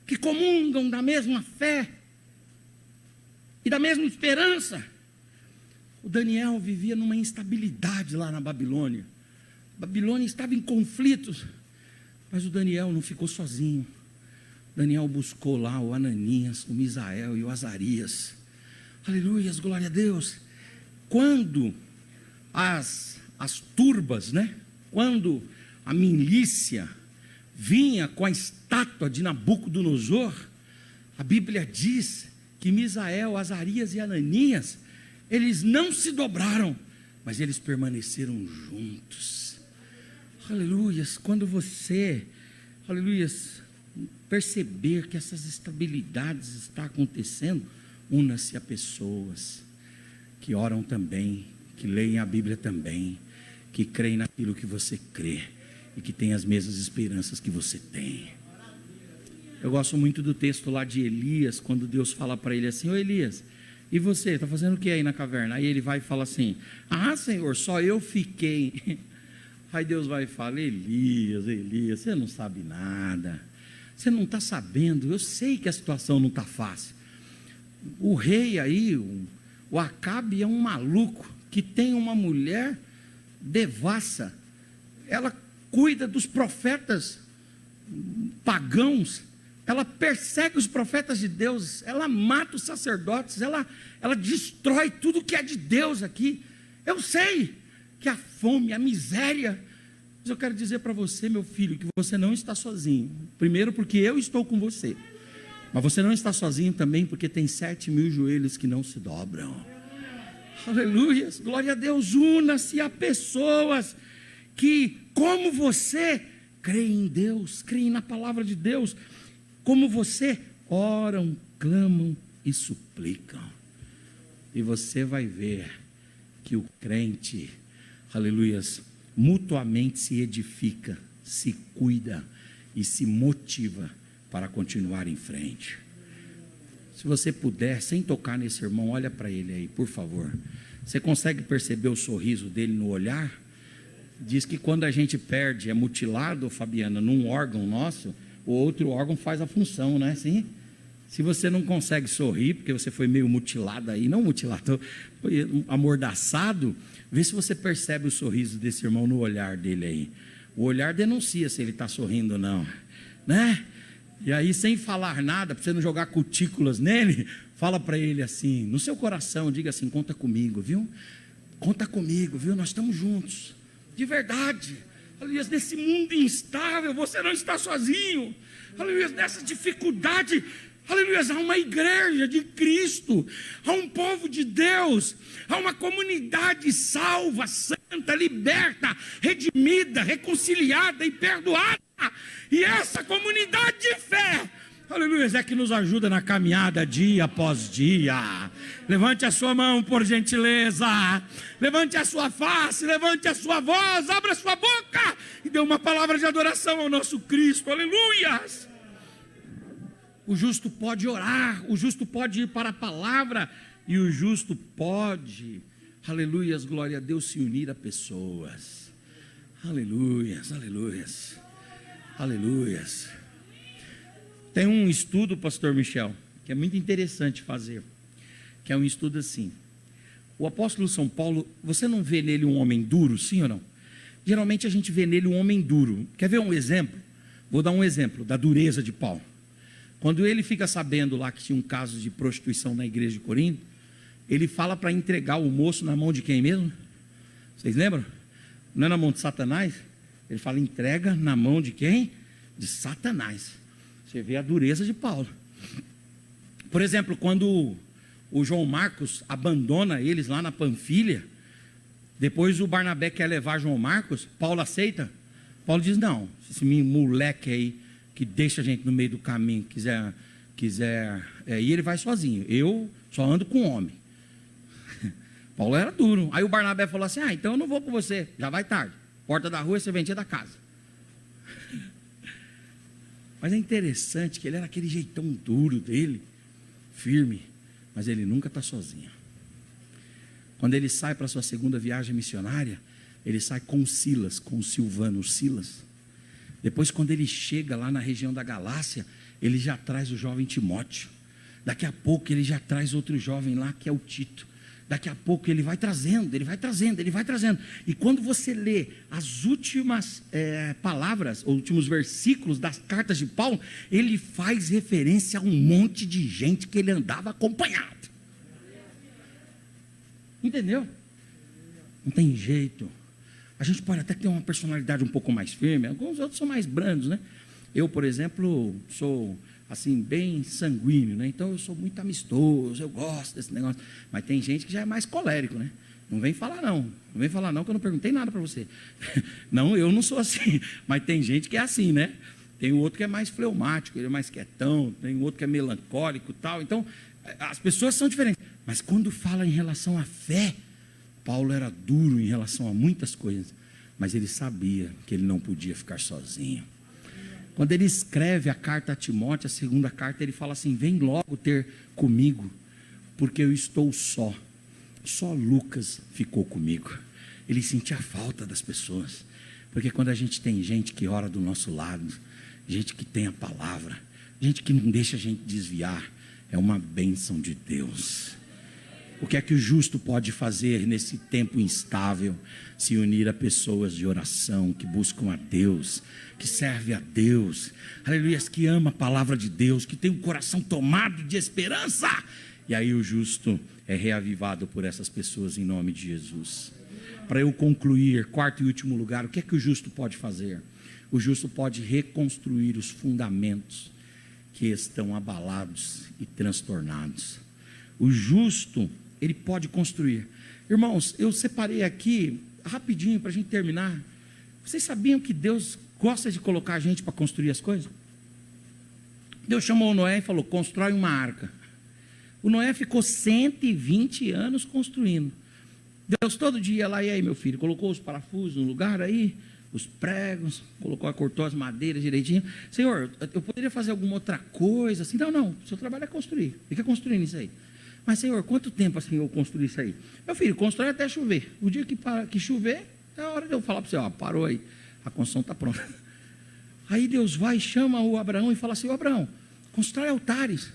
que comungam da mesma fé e da mesma esperança. O Daniel vivia numa instabilidade lá na Babilônia. A Babilônia estava em conflitos, mas o Daniel não ficou sozinho. Daniel buscou lá o Ananias, o Misael e o Azarias. Aleluias, glória a Deus. Quando as turbas, quando a milícia vinha com a estátua de Nabucodonosor, a Bíblia diz que Misael, Azarias e Ananias, eles não se dobraram, mas eles permaneceram juntos. Aleluias. Quando você, aleluias, perceber que essas estabilidades estão acontecendo, una-se a pessoas que oram também, que leem a Bíblia também, que creem naquilo que você crê e que têm as mesmas esperanças que você tem. Eu gosto muito do texto lá de Elias, quando Deus fala para ele assim: ô Elias, e você, está fazendo o que aí na caverna? Aí ele vai e fala assim: Senhor, só eu fiquei. Aí Deus vai e fala: Elias, você não sabe nada, você não está sabendo, eu sei que a situação não está fácil. O rei aí, o Acabe, é um maluco que tem uma mulher devassa, ela cuida dos profetas pagãos, ela persegue os profetas de Deus, ela mata os sacerdotes, ela destrói tudo que é de Deus aqui. Eu sei que a fome, a miséria, mas eu quero dizer para você, meu filho, que você não está sozinho. Primeiro porque eu estou com você, mas você não está sozinho também porque tem 7.000 joelhos que não se dobram. Aleluia, glória a Deus. Una-se a pessoas que, como você, creem em Deus, creem na palavra de Deus, como você, oram, clamam e suplicam. E você vai ver que o crente, aleluias, mutuamente se edifica, se cuida e se motiva para continuar em frente. Se você puder, sem tocar nesse irmão, olha para ele aí, por favor. Você consegue perceber o sorriso dele no olhar? Diz que quando a gente perde, é mutilado, Fabiana, num órgão nosso, o outro órgão faz a função, né? Sim? Se você não consegue sorrir, porque você foi meio mutilado aí, não mutilado, amordaçado, vê se você percebe o sorriso desse irmão no olhar dele aí. O olhar denuncia se ele está sorrindo ou não, né? E aí, sem falar nada, para você não jogar cutículas nele, fala para ele assim, no seu coração, diga assim: conta comigo, viu? conta comigo, viu? Nós estamos juntos, de verdade. Aleluia, nesse mundo instável, você não está sozinho. Aleluia, nessa dificuldade, aleluia, há uma igreja de Cristo, há um povo de Deus, há uma comunidade salva, santa, liberta, redimida, reconciliada e perdoada. E essa comunidade de fé, aleluia, é que nos ajuda na caminhada dia após dia. Levante a sua mão, por gentileza. Levante a sua face, levante a sua voz, abra a sua boca e dê uma palavra de adoração ao nosso Cristo. Aleluias. O justo pode orar, o justo pode ir para a palavra e o justo pode, aleluias, glória a Deus, se unir a pessoas. Aleluias, aleluias, aleluias. Tem um estudo, pastor Michel, que é muito interessante fazer, que é um estudo assim. O apóstolo São Paulo, você não vê nele um homem duro, sim ou não? Geralmente a gente vê nele um homem duro. Quer ver um exemplo? Vou dar um exemplo da dureza de Paulo. Quando ele fica sabendo lá que tinha um caso de prostituição na igreja de Corinto, ele fala para entregar o moço na mão de quem mesmo? Vocês lembram? Não é na mão de Satanás? Ele fala, entrega na mão de quem? De Satanás. Você vê a dureza de Paulo. Por exemplo, quando o João Marcos abandona eles lá na Panfilha, depois o Barnabé quer levar João Marcos, Paulo aceita? Paulo diz, não, esse moleque aí, que deixa a gente no meio do caminho, quiser ir, ele vai sozinho. Eu só ando com homem. Paulo era duro. Aí o Barnabé falou assim, então eu não vou com você, já vai tarde. Porta da rua e serventia da casa. Mas é interessante que ele era aquele jeitão duro dele, firme, mas ele nunca está sozinho. Quando ele sai para a sua segunda viagem missionária, ele sai com Silas, com o Silvano Silas. Depois, quando ele chega lá na região da Galácia, ele já traz o jovem Timóteo. Daqui a pouco ele já traz outro jovem lá, que é o Tito. Daqui a pouco ele vai trazendo. E quando você lê as últimas palavras, os últimos versículos das cartas de Paulo, ele faz referência a um monte de gente que ele andava acompanhado. Entendeu? Não tem jeito. A gente pode até ter uma personalidade um pouco mais firme, alguns outros são mais brandos, né? Eu, por exemplo, sou assim, bem sanguíneo, né? Então eu sou muito amistoso, eu gosto desse negócio. Mas tem gente que já é mais colérico, né? Não vem falar não que eu não perguntei nada para você. Não, eu não sou assim, mas tem gente que é assim, né? Tem outro que é mais fleumático, ele é mais quietão, tem outro que é melancólico e tal. Então, as pessoas são diferentes. Mas quando fala em relação à fé, Paulo era duro em relação a muitas coisas, mas ele sabia que ele não podia ficar sozinho. Quando ele escreve a carta a Timóteo, a segunda carta, ele fala assim, vem logo ter comigo, porque eu estou só Lucas ficou comigo. Ele sentia falta das pessoas, porque quando a gente tem gente que ora do nosso lado, gente que tem a palavra, gente que não deixa a gente desviar, é uma bênção de Deus. O que é que o justo pode fazer nesse tempo instável? Se unir a pessoas de oração, que buscam a Deus, que serve a Deus, aleluia, que ama a palavra de Deus, que tem um coração tomado de esperança. E aí o justo é reavivado por essas pessoas em nome de Jesus. Para eu concluir, quarto e último lugar, o que é que o justo pode fazer? O justo pode reconstruir os fundamentos que estão abalados e transtornados. O justo, ele pode construir. Irmãos, eu separei aqui, rapidinho para a gente terminar. Vocês sabiam que Deus gosta de colocar a gente para construir as coisas? Deus chamou o Noé e falou, constrói uma arca. O Noé ficou 120 anos construindo. Deus todo dia lá, e aí meu filho, colocou os parafusos no lugar aí, os pregos, cortou as madeiras direitinho. Senhor, eu poderia fazer alguma outra coisa assim? Não, o seu trabalho é construir, fica construindo isso aí. Mas Senhor, quanto tempo assim eu construir isso aí? Meu filho, constrói até chover. O dia que chover, é a hora de eu falar para você, parou aí, a construção está pronta. Aí Deus vai e chama o Abraão e fala assim, Abraão, constrói altares.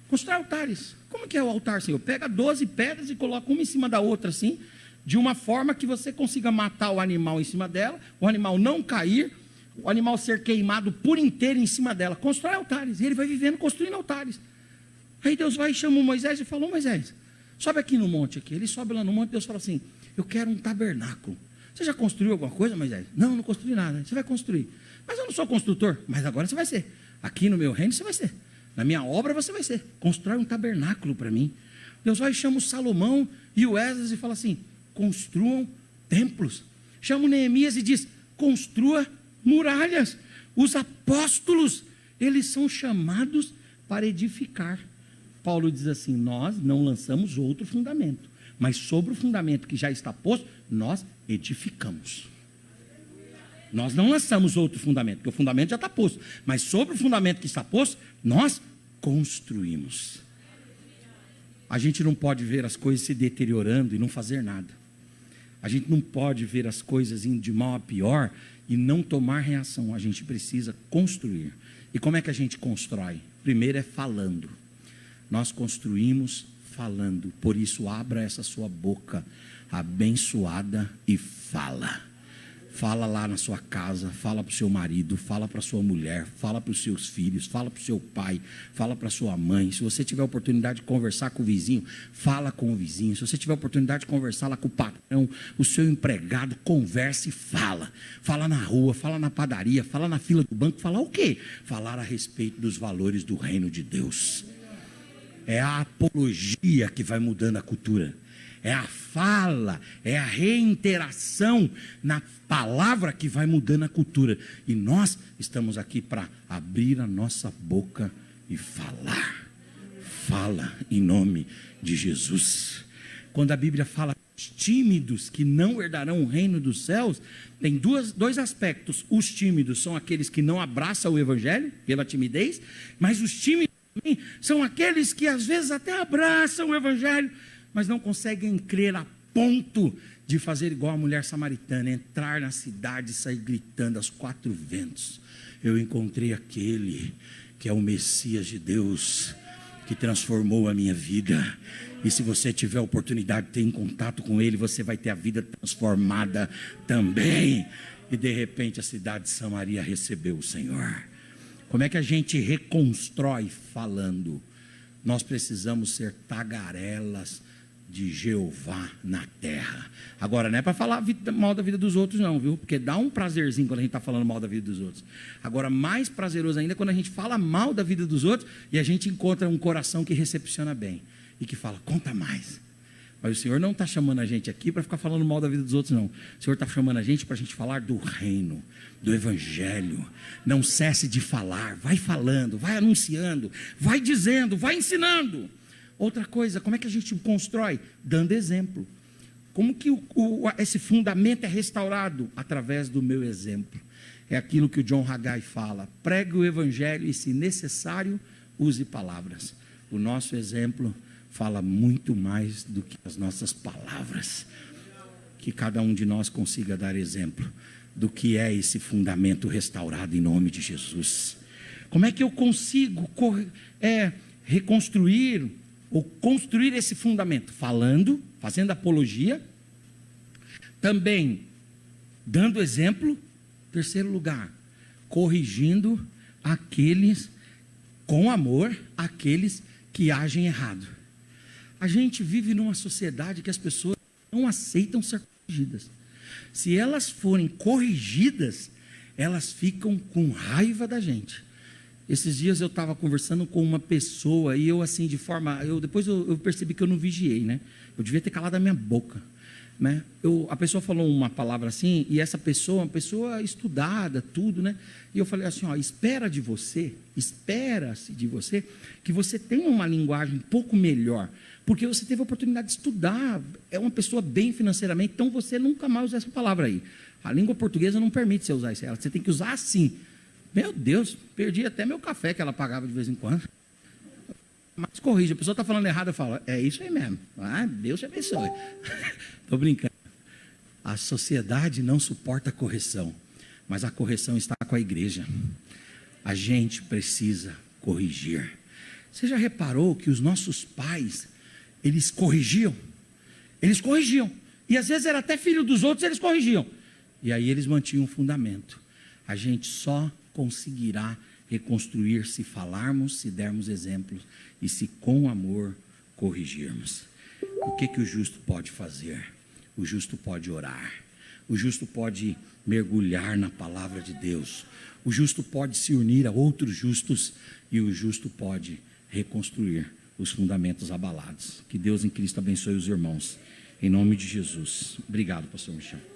Constrói altares. Como que é o altar, Senhor? Pega 12 pedras e coloca uma em cima da outra assim, de uma forma que você consiga matar o animal em cima dela, o animal não cair, o animal ser queimado por inteiro em cima dela. Constrói altares. E ele vai vivendo construindo altares. Aí Deus vai e chama o Moisés e falou, Moisés, sobe aqui no monte aqui. Ele sobe lá no monte, Deus fala assim, eu quero um tabernáculo. Você já construiu alguma coisa, Moisés? Não, não construí nada. Você vai construir. Mas eu não sou construtor. Mas agora você vai ser. Aqui no meu reino você vai ser. Na minha obra você vai ser. Constrói um tabernáculo para mim. Deus vai e chama o Salomão e o Esdras e fala assim: construam templos. Chama o Neemias e diz: construa muralhas. Os apóstolos, eles são chamados para edificar. Paulo diz assim: nós não lançamos outro fundamento, mas sobre o fundamento que já está posto, nós edificamos. Nós não lançamos outro fundamento, porque o fundamento já está posto, mas sobre o fundamento que está posto, nós construímos. A gente não pode ver as coisas se deteriorando e não fazer nada. A gente não pode ver as coisas indo de mal a pior e não tomar reação. A gente precisa construir. E como é que a gente constrói? Primeiro é falando. Nós construímos falando. Por isso, abra essa sua boca abençoada e fala. Fala lá na sua casa, fala para o seu marido, fala para a sua mulher, fala para os seus filhos, fala para o seu pai, fala para a sua mãe. Se você tiver a oportunidade de conversar com o vizinho, fala com o vizinho. Se você tiver a oportunidade de conversar lá com o patrão, o seu empregado, converse e fala. Fala na rua, fala na padaria, fala na fila do banco. Falar o quê? Falar a respeito dos valores do reino de Deus. É a apologia que vai mudando a cultura. É a fala, é a reiteração na palavra que vai mudando a cultura. E nós estamos aqui para abrir a nossa boca e falar. Fala em nome de Jesus. Quando a Bíblia fala dos tímidos que não herdarão o reino dos céus, tem dois aspectos. Os tímidos são aqueles que não abraçam o evangelho pela timidez, mas os tímidos também são aqueles que às vezes até abraçam o evangelho, mas não conseguem crer a ponto de fazer igual a mulher samaritana, entrar na cidade e sair gritando aos quatro ventos: eu encontrei aquele que é o Messias de Deus, que transformou a minha vida. E se você tiver a oportunidade de ter em contato com ele, você vai ter a vida transformada também. E de repente a cidade de Samaria recebeu o Senhor. Como é que a gente reconstrói? Falando. Nós precisamos ser tagarelas de Jeová na terra. Agora, não é para falar mal da vida dos outros não, viu? Porque dá um prazerzinho quando a gente está falando mal da vida dos outros. Agora, mais prazeroso ainda é quando a gente fala mal da vida dos outros e a gente encontra um coração que recepciona bem e que fala: conta mais. Mas o Senhor não está chamando a gente aqui para ficar falando mal da vida dos outros, não. O Senhor está chamando a gente para a gente falar do reino, do evangelho. Não cesse de falar, vai falando, vai anunciando, vai dizendo, vai ensinando. Outra coisa, como é que a gente constrói? Dando exemplo. Como que esse fundamento é restaurado? Através do meu exemplo. É aquilo que o John Haggai fala: pregue o evangelho e, se necessário, use palavras. O nosso exemplo fala muito mais do que as nossas palavras. Que cada um de nós consiga dar exemplo do que é esse fundamento restaurado em nome de Jesus. Como é que eu consigo reconstruir ou construir esse fundamento? Falando, fazendo apologia, também dando exemplo. Terceiro lugar, corrigindo aqueles, com amor, aqueles que agem errado. A gente vive numa sociedade que as pessoas não aceitam ser corrigidas. Se elas forem corrigidas, elas ficam com raiva da gente. Esses dias eu estava conversando com uma pessoa e eu assim, depois eu percebi que eu não vigiei, né? Eu devia ter calado a minha boca, né? A pessoa falou uma palavra assim, e essa pessoa, uma pessoa estudada, tudo, né? E eu falei assim: ó, espera-se de você que você tenha uma linguagem um pouco melhor, porque você teve a oportunidade de estudar, é uma pessoa bem financeiramente, então você nunca mais usa essa palavra aí. A língua portuguesa não permite você usar isso, você tem que usar assim. Meu Deus, perdi até meu café que ela pagava de vez em quando. Mas corrija, a pessoa está falando errado, eu falo: é isso aí mesmo. Ah, Deus te abençoe. Estou brincando. A sociedade não suporta a correção, mas a correção está com a igreja. A gente precisa corrigir. Você já reparou que os nossos pais, eles corrigiam? Eles corrigiam. E às vezes era até filho dos outros, eles corrigiam. E aí eles mantinham o fundamento. A gente só conseguirá reconstruir se falarmos, se dermos exemplos e se com amor corrigirmos. O que o justo pode fazer? O justo pode orar, o justo pode mergulhar na palavra de Deus, o justo pode se unir a outros justos e o justo pode reconstruir os fundamentos abalados. Que Deus em Cristo abençoe os irmãos. Em nome de Jesus. Obrigado, pastor Michel.